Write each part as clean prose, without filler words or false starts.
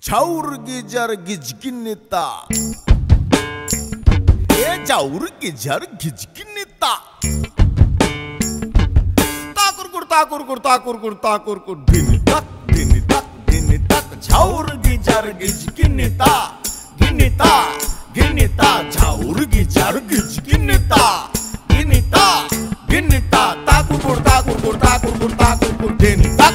ঝাউর geyser গিজগিনিতা এ ঝাউর geyser গিজগিনিতা তাকুর কুর তাকুর কুর তাকুর কুর তাকুর কুর দিনি তাক ঝাউর geyser গিজগিনিতা গিনিতা গিনিতা ঝাউর geyser গিজগিনিতা গিনিতা গিনিতা তাকুর কুর তাকুর কুর তাকুর কুর তাকুর কুর দিনি তাক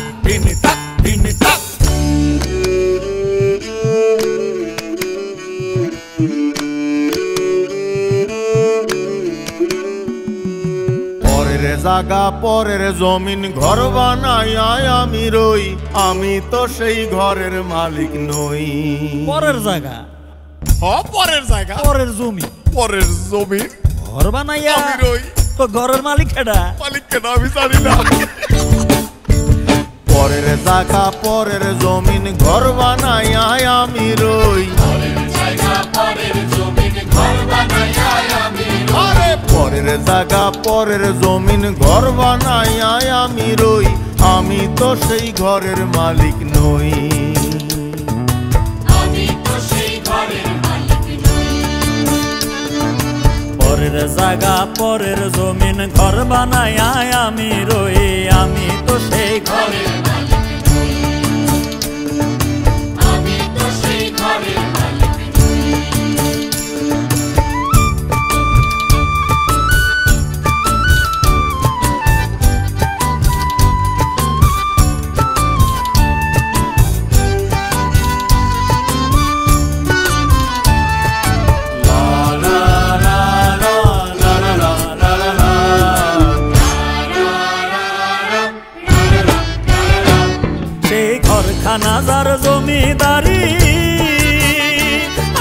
পরের জায়গা পরের জমিন ঘর বানাইয়া আমি রই, আমি তো সেই ঘরের মালিক নই। পরের জায়গা পরের জায়গা পরের জমি পরের জমিন ঘর বানাইয়া আমি রই, তো ঘরের মালিক কেডা? মালিক কেডা আমি জানি না। পরের জায়গা পরের জমিন ঘর বানাইয়া আমি রই, আরে পরের জায়গা পরের জমিন ঘর বানাইয়া আমি রই, আমি তো সেই ঘরের মালিক নই। পরের জায়গা পরের জমিন ঘর বানাইয়া আমি রই, আমি তো সেই ঘরের খানাজার জমিদারি,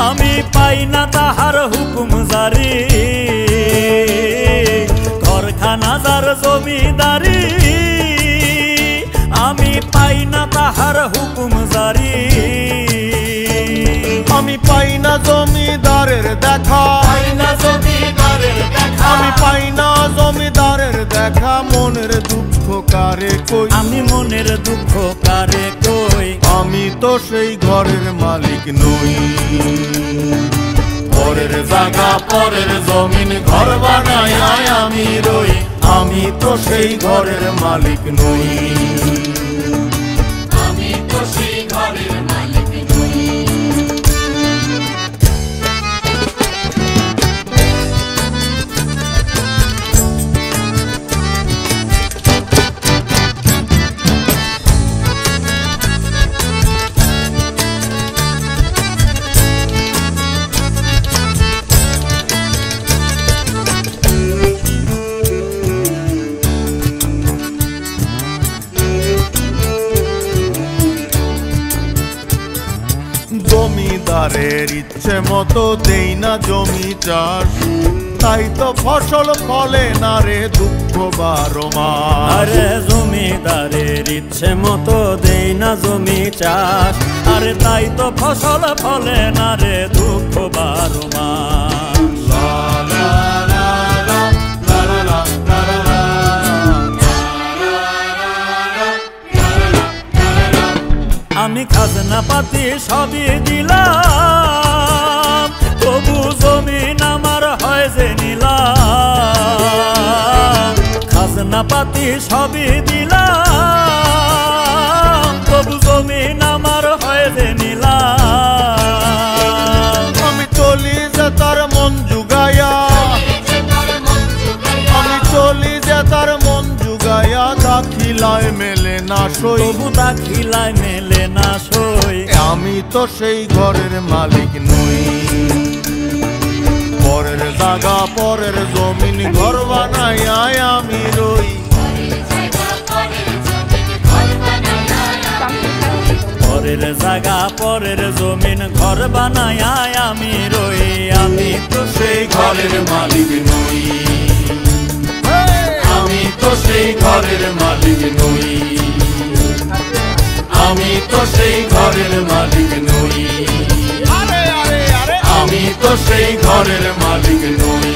আমি পাই না তাহার হুকুম জারি। ঘরখানাজার জমিদারি, আমি পাই না তাহার হুকুম জারি। আমি পাই না জমিদারের দেখা, আমি পাই না জমিদারের দেখা, মনের দুঃখ কারে কই, আমি মনের দুঃখ কারে কই, আমি তো সেই ঘরের মালিক নই। পরের জায়গা পরের জমিন ঘর বানাইয়া আমি রই, আমি তো সেই ঘরের মালিক নই। আমি তো সেই ঘরের মালিক নই। জমিদারের ইচ্ছে মতো দেই না জমি চাষ, তাই তো ফসল ফলে না রে দুঃখ 12 মাস। আরে জমিদারের ইচ্ছে মতো দেই না জমি চাষ, আরে তাই তো ফসল ফলে না রে দুঃখ 12 মাস। আমি খাজনা পাতি সবই দিলাম, তবু জমিন আমার হয় যে নিলাম। খাজনা পাতি সবই দিলাম, তবু জমিন আমার হয় যে নিলাম। আমি চলি যে তার মন জুগাইয়া, আমি চলি যে তার মন জুগাইয়া, দাখিলায় মেলে না সই, তবু দাখিলায় মেলে না সই, আমি তো সেই ঘরের মালিক নই। পরের জায়গা পরের জমিন ঘর বানাইয়া আমি রই, পরের জায়গা পরের জমিন ঘর বানাইয়া আমি রই, আমি তো সেই ঘরের মালিক নই। আমি তো সেই ঘরের মালিক নই, আমি তো সেই ঘরের মালিক নই, আমি তো সেই ঘরের মালিক নই।